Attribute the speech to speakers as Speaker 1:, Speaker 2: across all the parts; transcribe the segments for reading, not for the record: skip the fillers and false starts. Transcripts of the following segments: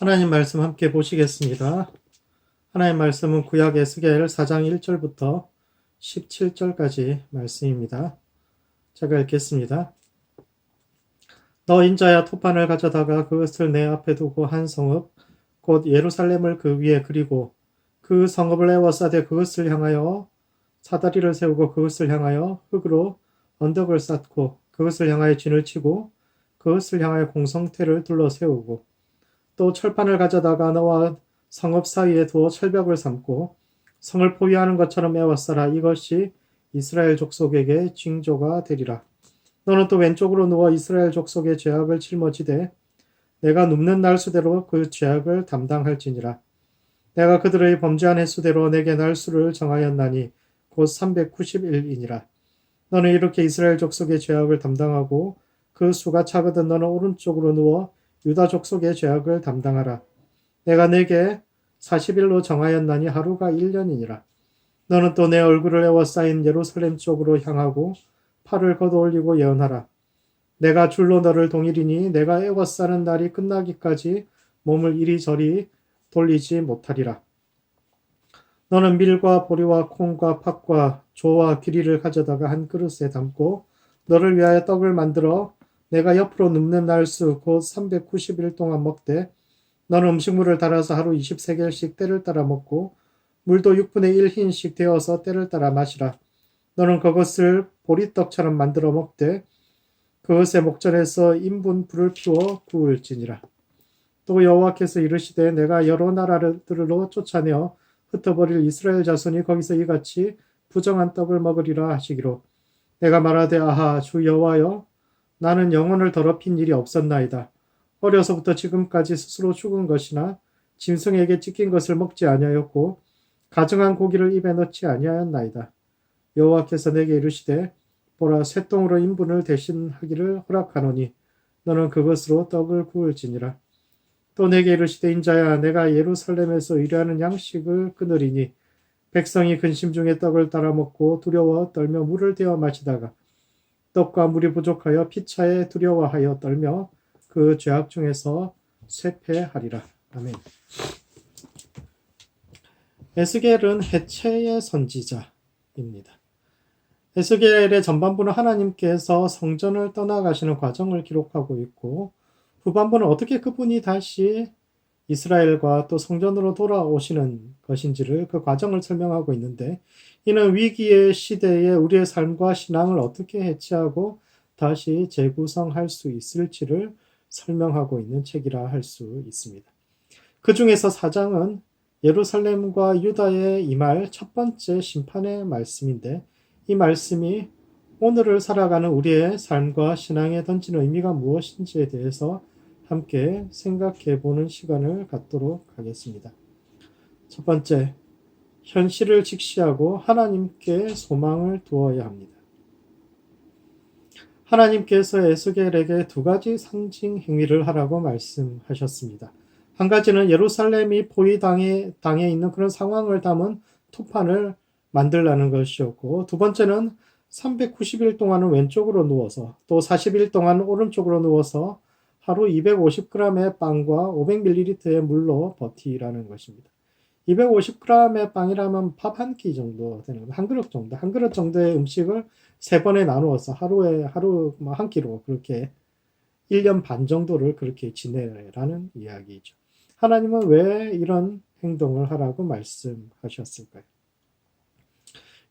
Speaker 1: 하나님 말씀 함께 보시겠습니다. 하나님 말씀은 구약 에스겔 4장 1절부터 17절까지 말씀입니다. 제가 읽겠습니다. 너 인자야, 토판을 가져다가 그것을 내 앞에 두고 한 성읍 곧 예루살렘을 그 위에 그리고 그 성읍을 에워싸되 그것을 향하여 사다리를 세우고 그것을 향하여 흙으로 언덕을 쌓고 그것을 향하여 진을 치고 그것을 향하여 공성태를 둘러 세우고 또 철판을 가져다가 너와 성읍 사이에 두어 철벽을 삼고 성을 포위하는 것처럼 에워싸라. 이것이 이스라엘 족속에게 징조가 되리라. 너는 또 왼쪽으로 누워 이스라엘 족속의 죄악을 짊어지되 내가 눕는 날수대로 그 죄악을 담당할지니라. 내가 그들의 범죄한 횟수대로 내게 날수를 정하였나니 곧 390일이니라. 너는 이렇게 이스라엘 족속의 죄악을 담당하고 그 수가 차거든 너는 오른쪽으로 누워 유다 족속의 죄악을 담당하라. 내가 내게 40일로 정하였나니 하루가 1년이니라. 너는 또 내 얼굴을 에워싸인 예루살렘 쪽으로 향하고 팔을 걷어올리고 예언하라. 내가 줄로 너를 동일이니 내가 에워싸는 날이 끝나기까지 몸을 이리저리 돌리지 못하리라. 너는 밀과 보리와 콩과 팥과 조와 기리를 가져다가 한 그릇에 담고 너를 위하여 떡을 만들어 내가 옆으로 눕는 날수 곧 390일 동안 먹되 너는 음식물을 달아서 하루 23개씩 때를 따라 먹고 물도 6분의 1 흰씩 되어서 때를 따라 마시라. 너는 그것을 보리떡처럼 만들어 먹되 그것의 목전에서 인분 불을 피워 구울지니라. 또 여호와께서 이르시되 내가 여러 나라들로 쫓아내어 흩어버릴 이스라엘 자손이 거기서 이같이 부정한 떡을 먹으리라 하시기로 내가 말하되 아하 주 여호와여 나는 영혼을 더럽힌 일이 없었나이다. 어려서부터 지금까지 스스로 죽은 것이나 짐승에게 찢긴 것을 먹지 아니하였고 가증한 고기를 입에 넣지 아니하였나이다. 여호와께서 내게 이르시되 보라 쇠똥으로 인분을 대신하기를 허락하노니 너는 그것으로 떡을 구울지니라. 또 내게 이르시되 인자야 내가 예루살렘에서 의뢰하는 양식을 끊으리니 백성이 근심 중에 떡을 따라 먹고 두려워 떨며 물을 데워 마시다가 떡과 물이 부족하여 피차에 두려워하여 떨며 그 죄악 중에서 쇠폐하리라. 아멘. 에스겔은 해체의 선지자입니다. 에스겔의 전반부는 하나님께서 성전을 떠나가시는 과정을 기록하고 있고 후반부는 어떻게 그분이 다시 이스라엘과 또 성전으로 돌아오시는 것인지를 그 과정을 설명하고 있는데 이는 위기의 시대에 우리의 삶과 신앙을 어떻게 해체하고 다시 재구성할 수 있을지를 설명하고 있는 책이라 할 수 있습니다. 그 중에서 4장은 예루살렘과 유다에 임할 첫 번째 심판의 말씀인데 이 말씀이 오늘을 살아가는 우리의 삶과 신앙에 던지는 의미가 무엇인지에 대해서 함께 생각해 보는 시간을 갖도록 하겠습니다. 첫 번째, 현실을 직시하고 하나님께 소망을 두어야 합니다. 하나님께서 에스겔에게 두 가지 상징 행위를 하라고 말씀하셨습니다. 한 가지는 예루살렘이 포위당해 있는 그런 상황을 담은 토판을 만들라는 것이었고 두 번째는 390일 동안은 왼쪽으로 누워서 또 40일 동안 오른쪽으로 누워서 하루 250g의 빵과 500ml의 물로 버티라는 것입니다. 250g의 빵이라면 밥 한 끼 정도 되는 한 그릇 정도, 한 그릇 정도의 음식을 세 번에 나누어서 하루 한 끼로 그렇게 1년 반 정도를 그렇게 지내라는 이야기죠. 하나님은 왜 이런 행동을 하라고 말씀하셨을까요?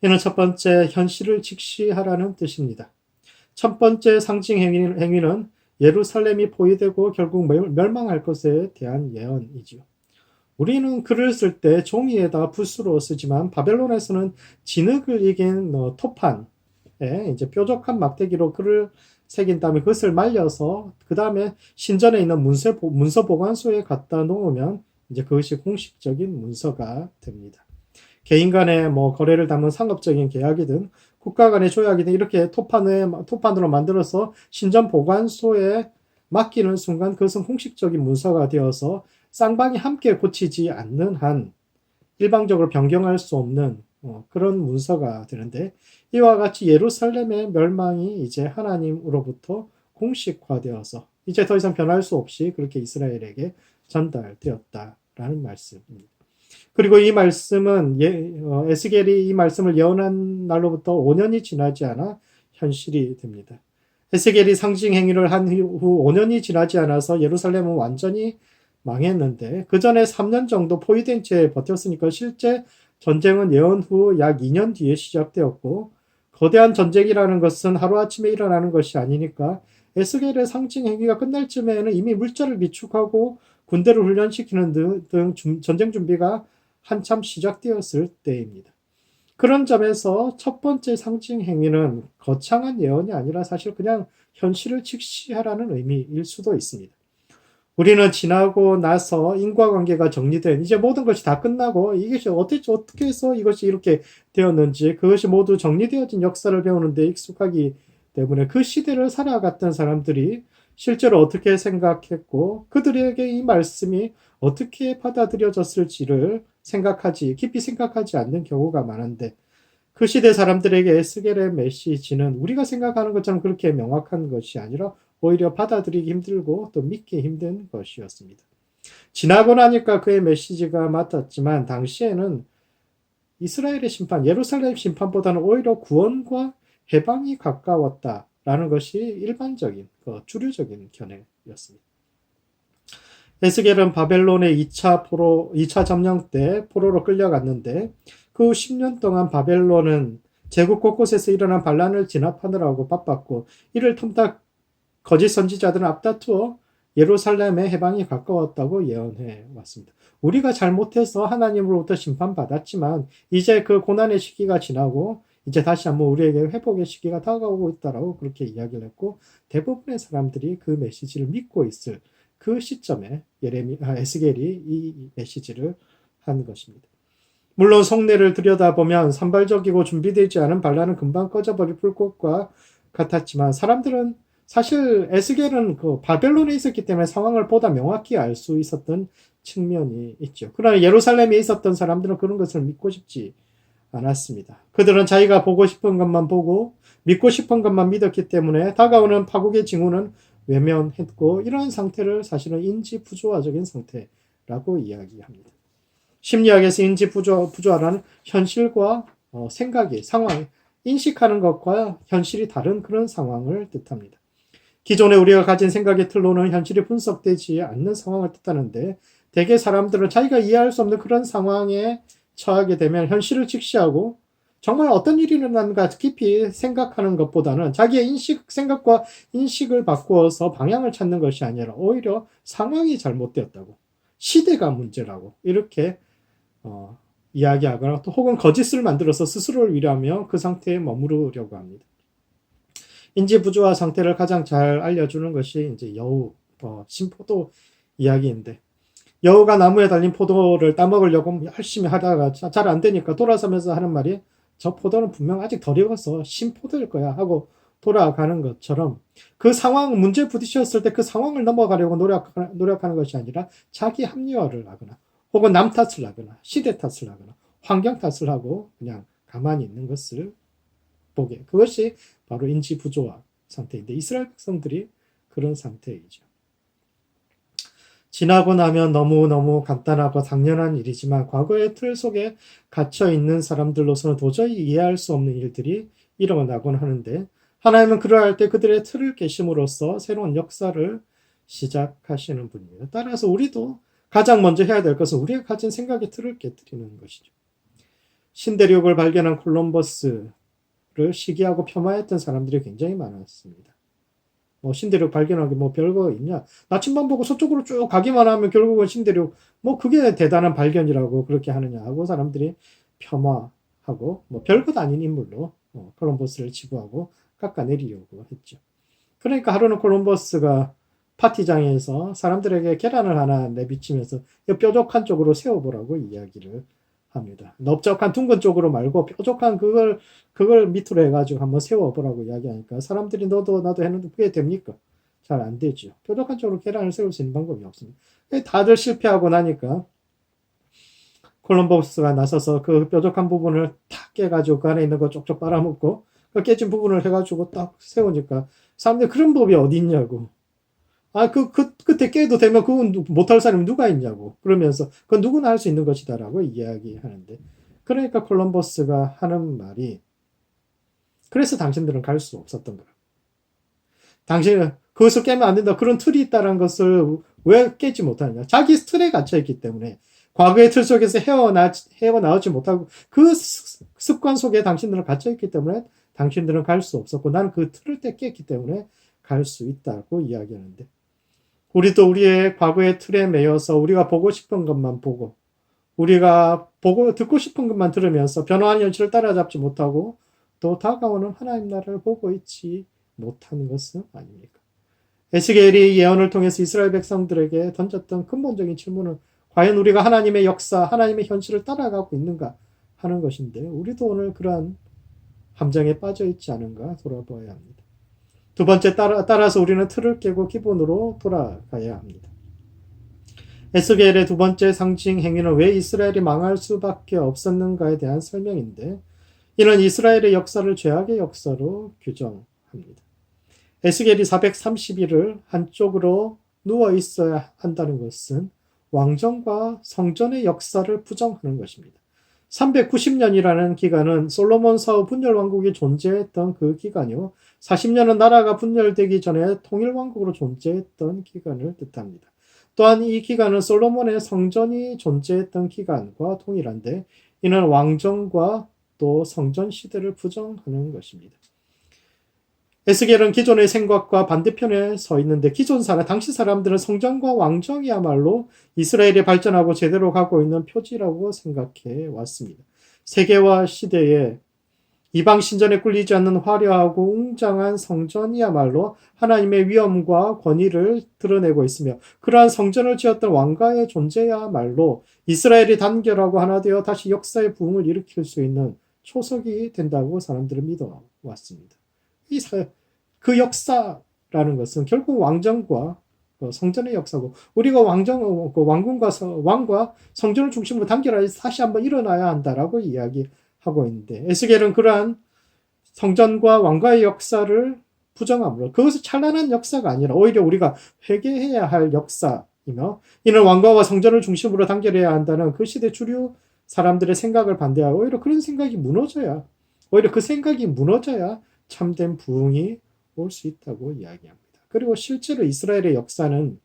Speaker 1: 이는 첫 번째 현실을 직시하라는 뜻입니다. 첫 번째 상징 행위는 예루살렘이 포위되고 결국 멸망할 것에 대한 예언이지요. 우리는 글을 쓸 때 종이에다 붓으로 쓰지만 바벨론에서는 진흙을 이긴 토판에 이제 뾰족한 막대기로 글을 새긴 다음에 그것을 말려서 그 다음에 신전에 있는 문서 보관소에 갖다 놓으면 이제 그것이 공식적인 문서가 됩니다. 개인 간의 거래를 담은 상업적인 계약이든 국가 간의 조약이든 이렇게 토판으로 만들어서 신전 보관소에 맡기는 순간 그것은 공식적인 문서가 되어서 쌍방이 함께 고치지 않는 한 일방적으로 변경할 수 없는 그런 문서가 되는데 이와 같이 예루살렘의 멸망이 이제 하나님으로부터 공식화되어서 이제 더 이상 변할 수 없이 그렇게 이스라엘에게 전달되었다라는 말씀입니다. 그리고 이 말씀은 에스겔이 이 말씀을 예언한 날로부터 5년이 지나지 않아 현실이 됩니다. 에스겔이 상징 행위를 한 후 5년이 지나지 않아서 예루살렘은 완전히 망했는데 그 전에 3년 정도 포위된 채 버텼으니까 실제 전쟁은 예언 후 약 2년 뒤에 시작되었고 거대한 전쟁이라는 것은 하루아침에 일어나는 것이 아니니까 에스겔의 상징 행위가 끝날 쯤에는 이미 물자를 비축하고 군대를 훈련시키는 등 전쟁 준비가 한참 시작되었을 때입니다. 그런 점에서 첫 번째 상징 행위는 거창한 예언이 아니라 사실 그냥 현실을 직시하라는 의미일 수도 있습니다. 우리는 지나고 나서 인과관계가 정리된 이제 모든 것이 다 끝나고 이것이 어떻게 해서 이것이 이렇게 되었는지 그것이 모두 정리되어진 역사를 배우는데 익숙하기 때문에 그 시대를 살아갔던 사람들이 실제로 어떻게 생각했고 그들에게 이 말씀이 어떻게 받아들여졌을지를 깊이 생각하지 않는 경우가 많은데 그 시대 사람들에게 에스겔의 메시지는 우리가 생각하는 것처럼 그렇게 명확한 것이 아니라 오히려 받아들이기 힘들고 또 믿기 힘든 것이었습니다. 지나고 나니까 그의 메시지가 맞았지만 당시에는 이스라엘의 심판, 예루살렘 심판보다는 오히려 구원과 해방이 가까웠다라는 것이 일반적인, 주류적인 견해였습니다. 에스겔은 바벨론의 2차 점령 때 포로로 끌려갔는데 그 후 10년 동안 바벨론은 제국 곳곳에서 일어난 반란을 진압하느라고 바빴고 이를 틈타 거짓 선지자들은 앞다투어 예루살렘의 해방이 가까웠다고 예언해 왔습니다. 우리가 잘못해서 하나님으로부터 심판받았지만 이제 그 고난의 시기가 지나고 이제 다시 한번 우리에게 회복의 시기가 다가오고 있다라고 그렇게 이야기를 했고 대부분의 사람들이 그 메시지를 믿고 있을 그 시점에 에스겔이 이 메시지를 한 것입니다. 물론 속내를 들여다보면 산발적이고 준비되지 않은 반란은 금방 꺼져버릴 불꽃과 같았지만 사람들은 사실 에스겔은 그 바벨론에 있었기 때문에 상황을 보다 명확히 알 수 있었던 측면이 있죠. 그러나 예루살렘에 있었던 사람들은 그런 것을 믿고 싶지 않았습니다. 그들은 자기가 보고 싶은 것만 보고 믿고 싶은 것만 믿었기 때문에 다가오는 파국의 징후는 외면했고 이러한 상태를 사실은 인지부조화적인 상태라고 이야기합니다. 심리학에서 인지부조화라는 현실과 생각이 상황 인식하는 것과 현실이 다른 그런 상황을 뜻합니다. 기존에 우리가 가진 생각의 틀로는 현실이 분석되지 않는 상황을 뜻하는데 대개 사람들은 자기가 이해할 수 없는 그런 상황에 처하게 되면 현실을 직시하고 정말 어떤 일이 일어났는가 깊이 생각하는 것보다는 자기의 생각과 인식을 바꾸어서 방향을 찾는 것이 아니라 오히려 상황이 잘못되었다고 시대가 문제라고 이렇게 이야기하거나 또 혹은 거짓을 만들어서 스스로를 위로하며 그 상태에 머무르려고 합니다. 인지부조화 상태를 가장 잘 알려주는 것이 이제 여우, 신포도 이야기인데 여우가 나무에 달린 포도를 따먹으려고 열심히 하다가 잘 안 되니까 돌아서면서 하는 말이 저 포도는 분명 아직 덜 익어서 신포도일 거야 하고 돌아가는 것처럼 그 상황, 문제에 부딪혔을 때 그 상황을 넘어가려고 노력하는 것이 아니라 자기 합리화를 하거나 혹은 남 탓을 하거나 시대 탓을 하거나 환경 탓을 하고 그냥 가만히 있는 것을 보게. 그것이 바로 인지부조화 상태인데 이스라엘 백성들이 그런 상태이죠. 지나고 나면 너무너무 간단하고 당연한 일이지만 과거의 틀 속에 갇혀 있는 사람들로서는 도저히 이해할 수 없는 일들이 일어나곤 하는데 하나님은 그러할 때 그들의 틀을 깨심으로써 새로운 역사를 시작하시는 분입니다. 따라서 우리도 가장 먼저 해야 될 것은 우리가 가진 생각의 틀을 깨뜨리는 것이죠. 신대륙을 발견한 콜럼버스를 시기하고 폄하했던 사람들이 굉장히 많았습니다. 신대륙 발견하기 별거 있냐? 나침반 보고 서쪽으로 쭉 가기만 하면 결국은 신대륙 그게 대단한 발견이라고 그렇게 하느냐 하고 사람들이 폄하하고 별것 아닌 인물로 콜럼버스를 치부하고 깎아내리려고 했죠. 그러니까 하루는 콜럼버스가 파티장에서 사람들에게 계란을 하나 내비치면서 뾰족한 쪽으로 세워보라고 이야기를 합니다. 넓적한 둥근 쪽으로 말고 뾰족한 그걸 밑으로 해가지고 한번 세워보라고 이야기하니까 사람들이 너도 나도 했는데 그게 됩니까? 잘 안 되죠. 뾰족한 쪽으로 계란을 세울 수 있는 방법이 없습니다. 다들 실패하고 나니까 콜럼버스가 나서서 그 뾰족한 부분을 탁 깨가지고 그 안에 있는 거 쪽쪽 빨아먹고 그 깨진 부분을 해가지고 딱 세우니까 사람들이 그런 법이 어디 있냐고 그때 깨도 되면 그건 못할 사람이 누가 있냐고. 그러면서, 그건 누구나 할 수 있는 것이다라고 이야기하는데. 그러니까 콜럼버스가 하는 말이, 그래서 당신들은 갈 수 없었던 거야. 당신은 그것을 깨면 안 된다. 그런 틀이 있다는 것을 왜 깨지 못하느냐. 자기 틀에 갇혀있기 때문에. 과거의 틀 속에서 헤어나오지 못하고 그 습관 속에 당신들은 갇혀있기 때문에 당신들은 갈 수 없었고 나는 그 틀을 깼기 때문에 갈 수 있다고 이야기하는데 우리도 우리의 과거의 틀에 매여서 우리가 보고 싶은 것만 보고 우리가 듣고 싶은 것만 들으면서 변화하는 현실을 따라잡지 못하고 또 다가오는 하나님 나라를 보고 있지 못하는 것은 아닙니까? 에스겔이 예언을 통해서 이스라엘 백성들에게 던졌던 근본적인 질문은 과연 우리가 하나님의 역사, 하나님의 현실을 따라가고 있는가 하는 것인데 우리도 오늘 그러한 함정에 빠져 있지 않은가 돌아보아야 합니다. 두 번째 따라서 우리는 틀을 깨고 기본으로 돌아가야 합니다. 에스겔의 두 번째 상징 행위는 왜 이스라엘이 망할 수밖에 없었는가에 대한 설명인데 이는 이스라엘의 역사를 죄악의 역사로 규정합니다. 에스겔이 430일을 한쪽으로 누워 있어야 한다는 것은 왕정과 성전의 역사를 부정하는 것입니다. 390년이라는 기간은 솔로몬 사후 분열 왕국이 존재했던 그 기간이요. 40년은 나라가 분열되기 전에 통일 왕국으로 존재했던 기간을 뜻합니다. 또한 이 기간은 솔로몬의 성전이 존재했던 기간과 동일한데 이는 왕정과 또 성전 시대를 부정하는 것입니다. 에스겔은 기존의 생각과 반대편에 서 있는데 당시 사람들은 성전과 왕정이야말로 이스라엘이 발전하고 제대로 가고 있는 표지라고 생각해 왔습니다. 세계화 시대에 이방 신전에 꿀리지 않는 화려하고 웅장한 성전이야말로 하나님의 위엄과 권위를 드러내고 있으며 그러한 성전을 지었던 왕가의 존재야말로 이스라엘이 단결하고 하나 되어 다시 역사의 부흥을 일으킬 수 있는 초석이 된다고 사람들은 믿어왔습니다. 그 역사라는 것은 결국 왕정과 성전의 역사고 우리가 왕과 성전을 중심으로 단결해서 다시 한번 일어나야 한다라고 이야기하고 있는데 에스겔은 그러한 성전과 왕가의 역사를 부정함으로 그것은 찬란한 역사가 아니라 오히려 우리가 회개해야 할 역사이며 이는 왕가와 성전을 중심으로 단결해야 한다는 그 시대 주류 사람들의 생각을 반대하고 오히려 그 생각이 무너져야 참된 부흥이 올 수 있다고 이야기합니다. 그리고 실제로 이스라엘의 역사는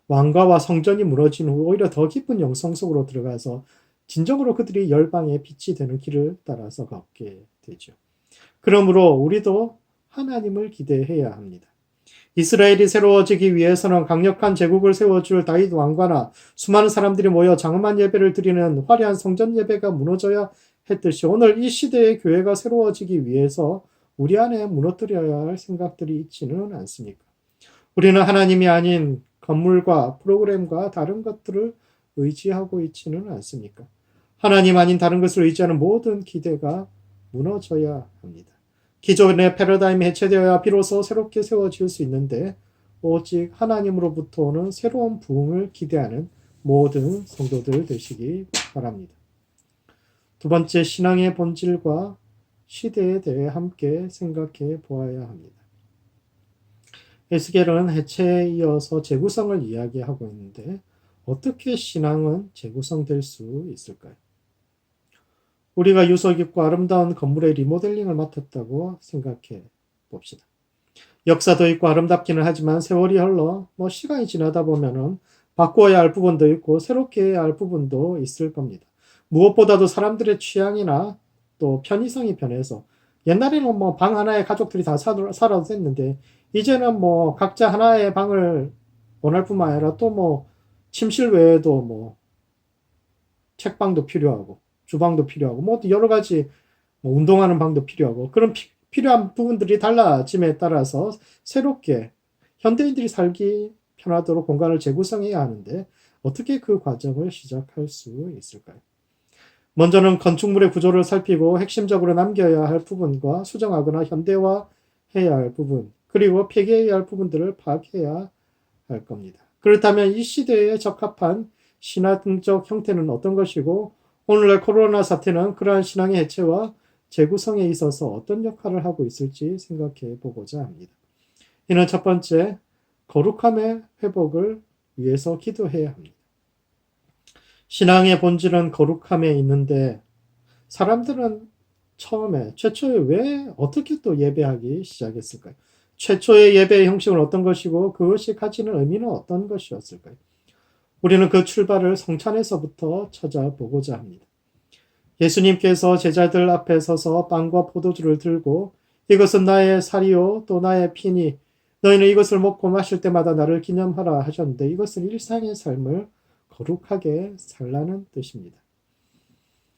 Speaker 1: 왕가와 성전이 무너진 후 오히려 더 깊은 영성 속으로 들어가서 진정으로 그들이 열방의 빛이 되는 길을 따라서 걷게 되죠. 그러므로 우리도 하나님을 기대해야 합니다. 이스라엘이 새로워지기 위해서는 강력한 제국을 세워줄 다윗 왕과나 수많은 사람들이 모여 장엄한 예배를 드리는 화려한 성전 예배가 무너져야 했듯이 오늘 이 시대의 교회가 새로워지기 위해서 우리 안에 무너뜨려야 할 생각들이 있지는 않습니까? 우리는 하나님이 아닌 건물과 프로그램과 다른 것들을 의지하고 있지는 않습니까? 하나님 아닌 다른 것을 의지하는 모든 기대가 무너져야 합니다. 기존의 패러다임이 해체되어야 비로소 새롭게 세워질 수 있는데 오직 하나님으로부터 오는 새로운 부흥을 기대하는 모든 성도들 되시기 바랍니다. 두 번째, 신앙의 본질과 시대에 대해 함께 생각해 보아야 합니다. 에스겔은 해체에 이어서 재구성을 이야기하고 있는데 어떻게 신앙은 재구성될 수 있을까요? 우리가 유서 깊고 아름다운 건물의 리모델링을 맡았다고 생각해 봅시다. 역사도 있고 아름답기는 하지만 세월이 흘러 시간이 지나다 보면은 바꾸어야 할 부분도 있고 새롭게 해야 할 부분도 있을 겁니다. 무엇보다도 사람들의 취향이나 또 편의성이 변해서 옛날에는 방 하나에 가족들이 다 살아도 됐는데 이제는 각자 하나의 방을 원할 뿐만 아니라 또 침실 외에도 책방도 필요하고 주방도 필요하고 여러 가지 운동하는 방도 필요하고 그런 필요한 부분들이 달라짐에 따라서 새롭게 현대인들이 살기 편하도록 공간을 재구성해야 하는데 어떻게 그 과정을 시작할 수 있을까요? 먼저는 건축물의 구조를 살피고 핵심적으로 남겨야 할 부분과 수정하거나 현대화해야 할 부분, 그리고 폐기해야 할 부분들을 파악해야 할 겁니다. 그렇다면 이 시대에 적합한 신앙적 형태는 어떤 것이고 오늘날 코로나 사태는 그러한 신앙의 해체와 재구성에 있어서 어떤 역할을 하고 있을지 생각해 보고자 합니다. 이는 첫 번째, 거룩함의 회복을 위해서 기도해야 합니다. 신앙의 본질은 거룩함에 있는데 사람들은 처음에 최초에 왜 어떻게 또 예배하기 시작했을까요? 최초의 예배의 형식은 어떤 것이고 그것이 가지는 의미는 어떤 것이었을까요? 우리는 그 출발을 성찬에서부터 찾아보고자 합니다. 예수님께서 제자들 앞에 서서 빵과 포도주를 들고 이것은 나의 살이요 또 나의 피니 너희는 이것을 먹고 마실 때마다 나를 기념하라 하셨는데 이것은 일상의 삶을 거룩하게 살라는 뜻입니다.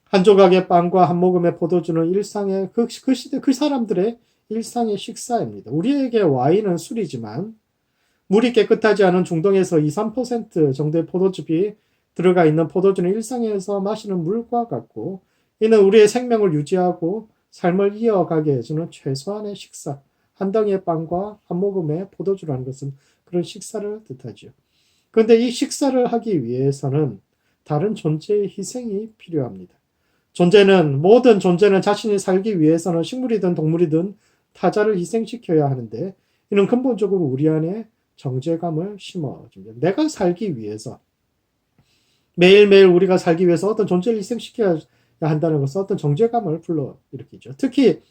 Speaker 1: 한 조각의 빵과 한 모금의 포도주는 일상의 그 시대 그 사람들의 일상의 식사입니다. 우리에게 와인은 술이지만 물이 깨끗하지 않은 중동에서 2, 3% 정도의 포도즙이 들어가 있는 포도주는 일상에서 마시는 물과 같고 이는 우리의 생명을 유지하고 삶을 이어가게 해주는 최소한의 식사, 한 덩이의 빵과 한 모금의 포도주라는 것은 그런 식사를 뜻하죠. 그런데 이 식사를 하기 위해서는 다른 존재의 희생이 필요합니다. 모든 존재는 자신이 살기 위해서는 식물이든 동물이든 타자를 희생시켜야 하는데 이는 근본적으로 우리 안에 정죄감을 심어줍니다. 내가 살기 위해서 매일매일 우리가 살기 위해서 어떤 존재를 희생시켜야 한다는 것은 어떤 정죄감을 불러일으키죠. 특히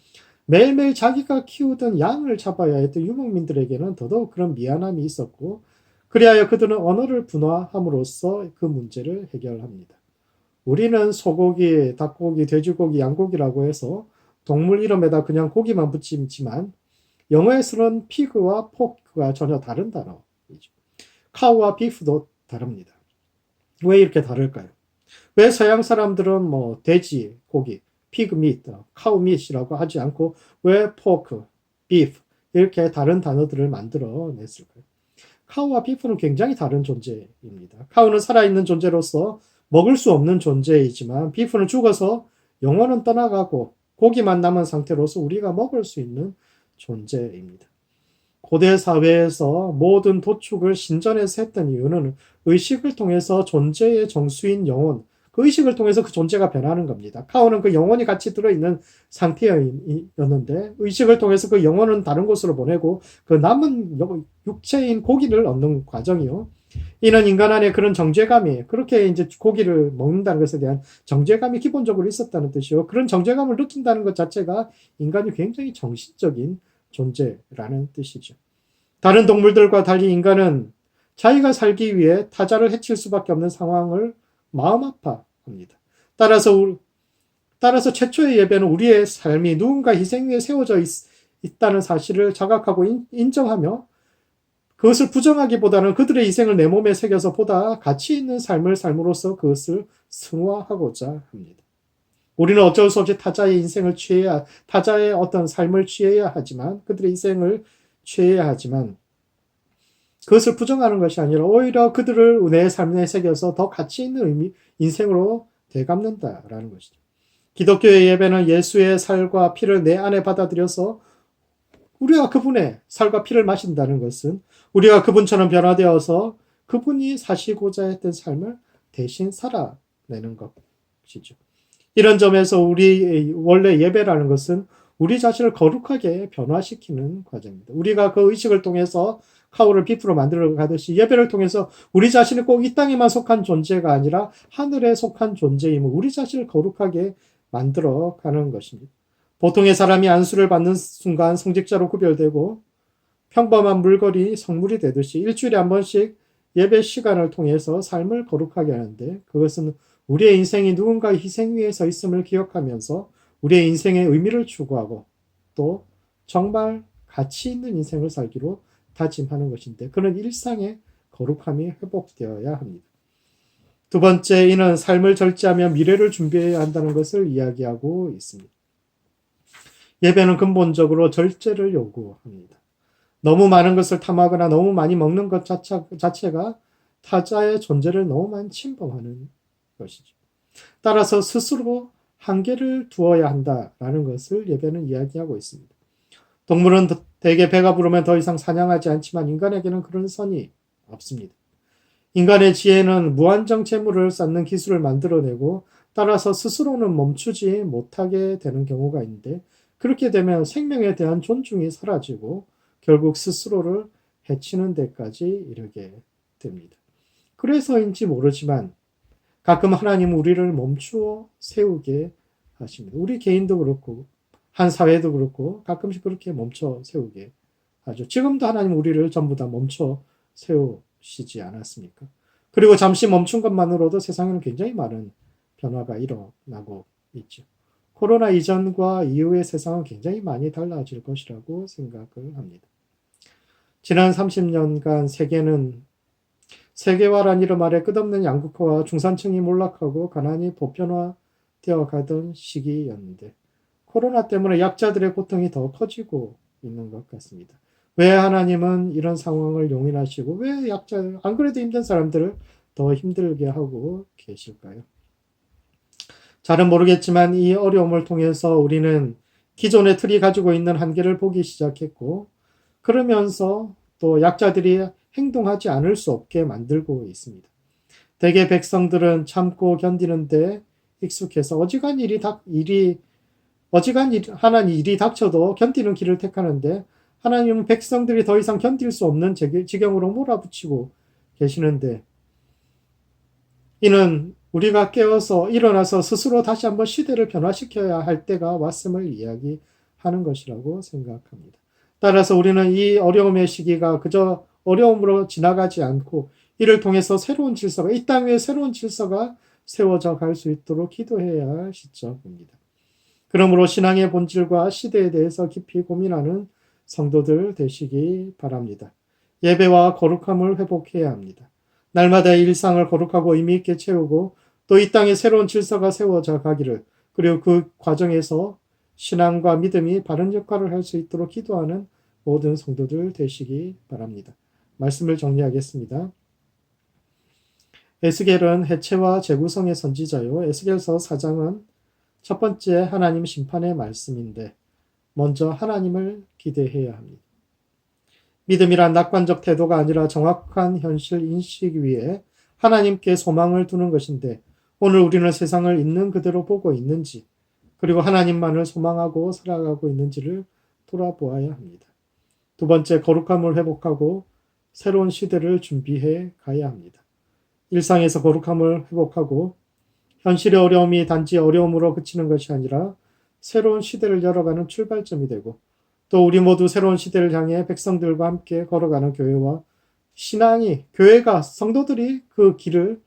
Speaker 1: 매일매일 자기가 키우던 양을 잡아야 했던 유목민들에게는 더더욱 그런 미안함이 있었고 그리하여 그들은 언어를 분화함으로써 그 문제를 해결합니다. 우리는 소고기, 닭고기, 돼지고기, 양고기라고 해서 동물 이름에다 그냥 고기만 붙이지만 영어에서는 피그와 포크가 전혀 다른 단어이죠. 카우와 비프도 다릅니다. 왜 이렇게 다를까요? 왜 서양 사람들은 뭐 돼지, 고기, 피그 미트, 카우 미트라고 하지 않고 왜 포크, 비프 이렇게 다른 단어들을 만들어 냈을까요? 카우와 비프는 굉장히 다른 존재입니다. 카우는 살아있는 존재로서 먹을 수 없는 존재이지만 비프는 죽어서 영혼은 떠나가고 고기만 남은 상태로서 우리가 먹을 수 있는 존재입니다. 고대 사회에서 모든 도축을 신전에서 했던 이유는 의식을 통해서 존재의 정수인 영혼, 그 의식을 통해서 그 존재가 변하는 겁니다. 카오는 그 영혼이 같이 들어있는 상태였는데 의식을 통해서 그 영혼은 다른 곳으로 보내고 그 남은 육체인 고기를 얻는 과정이요. 이는 인간 안에 그런 정죄감이 그렇게 이제 고기를 먹는다는 것에 대한 정죄감이 기본적으로 있었다는 뜻이요. 그런 정죄감을 느낀다는 것 자체가 인간이 굉장히 정신적인 존재라는 뜻이죠. 다른 동물들과 달리 인간은 자기가 살기 위해 타자를 해칠 수밖에 없는 상황을 마음 아파합니다. 따라서 최초의 예배는 우리의 삶이 누군가 희생 위에 세워져 있다는 사실을 자각하고 인정하며 그것을 부정하기보다는 그들의 희생을 내 몸에 새겨서 보다 가치 있는 삶을 삶으로써 그것을 승화하고자 합니다. 우리는 어쩔 수 없이 타자의 어떤 삶을 취해야 하지만, 그들의 희생을 취해야 하지만, 그것을 부정하는 것이 아니라 오히려 그들을 내 삶에 새겨서 더 가치 있는 인생으로 되갚는다라는 것이죠. 기독교의 예배는 예수의 살과 피를 내 안에 받아들여서 우리가 그분의 살과 피를 마신다는 것은 우리가 그분처럼 변화되어서 그분이 사시고자 했던 삶을 대신 살아내는 것이죠. 이런 점에서 우리 원래 예배라는 것은 우리 자신을 거룩하게 변화시키는 과정입니다. 우리가 그 의식을 통해서 카오를 비프로 만들어 가듯이 예배를 통해서 우리 자신이 꼭 이 땅에만 속한 존재가 아니라 하늘에 속한 존재임을 우리 자신을 거룩하게 만들어 가는 것입니다. 보통의 사람이 안수를 받는 순간 성직자로 구별되고 평범한 물건이 성물이 되듯이 일주일에 한 번씩 예배 시간을 통해서 삶을 거룩하게 하는데 그것은 우리의 인생이 누군가의 희생 위에 서 있음을 기억하면서 우리의 인생의 의미를 추구하고 또 정말 가치 있는 인생을 살기로 다짐하는 것인데 그런 일상의 거룩함이 회복되어야 합니다. 두 번째, 이는 삶을 절제하며 미래를 준비해야 한다는 것을 이야기하고 있습니다. 예배는 근본적으로 절제를 요구합니다. 너무 많은 것을 탐하거나 너무 많이 먹는 것 자체가 타자의 존재를 너무 많이 침범하는 것이죠. 따라서 스스로 한계를 두어야 한다라는 것을 예배는 이야기하고 있습니다. 동물은 대개 배가 부르면 더 이상 사냥하지 않지만 인간에게는 그런 선이 없습니다. 인간의 지혜는 무한정 재물을 쌓는 기술을 만들어내고 따라서 스스로는 멈추지 못하게 되는 경우가 있는데 그렇게 되면 생명에 대한 존중이 사라지고 결국 스스로를 해치는 데까지 이르게 됩니다. 그래서인지 모르지만 가끔 하나님은 우리를 멈추어 세우게 하십니다. 우리 개인도 그렇고 한 사회도 그렇고 가끔씩 그렇게 멈춰 세우게 하죠. 지금도 하나님 우리를 전부 다 멈춰 세우시지 않았습니까? 그리고 잠시 멈춘 것만으로도 세상에는 굉장히 많은 변화가 일어나고 있죠. 코로나 이전과 이후의 세상은 굉장히 많이 달라질 것이라고 생각을 합니다. 지난 30년간 세계는 세계화란 이름 아래 끝없는 양극화와 중산층이 몰락하고 가난이 보편화되어 가던 시기였는데 코로나 때문에 약자들의 고통이 더 커지고 있는 것 같습니다. 왜 하나님은 이런 상황을 용인하시고 왜 약자, 안 그래도 힘든 사람들을 더 힘들게 하고 계실까요? 잘은 모르겠지만 이 어려움을 통해서 우리는 기존의 틀이 가지고 있는 한계를 보기 시작했고 그러면서 또 약자들이 행동하지 않을 수 없게 만들고 있습니다. 대개 백성들은 참고 견디는데 익숙해서 어지간한 일이 닥쳐도 견디는 길을 택하는데 하나님은 백성들이 더 이상 견딜 수 없는 지경으로 몰아붙이고 계시는데 이는 우리가 깨어서 일어나서 스스로 다시 한번 시대를 변화시켜야 할 때가 왔음을 이야기하는 것이라고 생각합니다. 따라서 우리는 이 어려움의 시기가 그저 어려움으로 지나가지 않고 이를 통해서 새로운 질서가 이 땅 위에 새로운 질서가 세워져 갈 수 있도록 기도해야 할 시점입니다. 그러므로 신앙의 본질과 시대에 대해서 깊이 고민하는 성도들 되시기 바랍니다. 예배와 거룩함을 회복해야 합니다. 날마다의 일상을 거룩하고 의미 있게 채우고 또 이 땅에 새로운 질서가 세워져 가기를 그리고 그 과정에서 신앙과 믿음이 바른 역할을 할 수 있도록 기도하는 모든 성도들 되시기 바랍니다. 말씀을 정리하겠습니다. 에스겔은 해체와 재구성의 선지자요. 에스겔서 4장은 첫 번째 하나님 심판의 말씀인데 먼저 하나님을 기대해야 합니다. 믿음이란 낙관적 태도가 아니라 정확한 현실 인식 위에 하나님께 소망을 두는 것인데 오늘 우리는 세상을 있는 그대로 보고 있는지 그리고 하나님만을 소망하고 살아가고 있는지를 돌아보아야 합니다. 두 번째, 거룩함을 회복하고 새로운 시대를 준비해 가야 합니다. 일상에서 거룩함을 회복하고 현실의 어려움이 단지 어려움으로 그치는 것이 아니라 새로운 시대를 열어가는 출발점이 되고 또 우리 모두 새로운 시대를 향해 백성들과 함께 걸어가는 교회와 교회가 성도들이 그 길을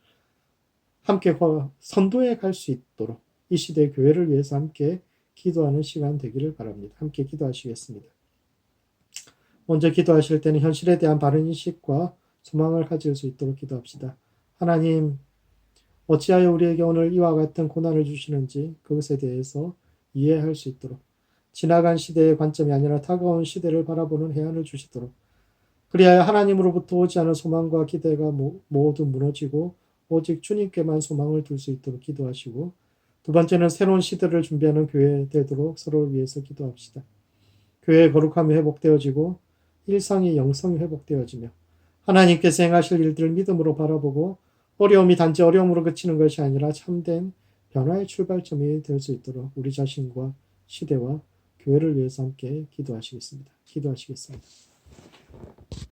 Speaker 1: 함께 선도해 갈 수 있도록 이 시대의 교회를 위해서 함께 기도하는 시간 되기를 바랍니다. 함께 기도하시겠습니다. 먼저 기도하실 때는 현실에 대한 바른 인식과 소망을 가질 수 있도록 기도합시다. 하나님, 어찌하여 우리에게 오늘 이와 같은 고난을 주시는지 그것에 대해서 이해할 수 있도록 지나간 시대의 관점이 아니라 다가온 시대를 바라보는 해안을 주시도록 그리하여 하나님으로부터 오지 않은 소망과 기대가 모두 무너지고 오직 주님께만 소망을 둘 수 있도록 기도하시고 두 번째는 새로운 시대를 준비하는 교회 되도록 서로를 위해서 기도합시다. 교회의 거룩함이 회복되어지고 일상의 영성이 회복되어지며 하나님께서 행하실 일들을 믿음으로 바라보고 어려움이 단지 어려움으로 그치는 것이 아니라 참된 변화의 출발점이 될 수 있도록 우리 자신과 시대와 교회를 위해서 함께 기도하시겠습니다. 기도하시겠습니다.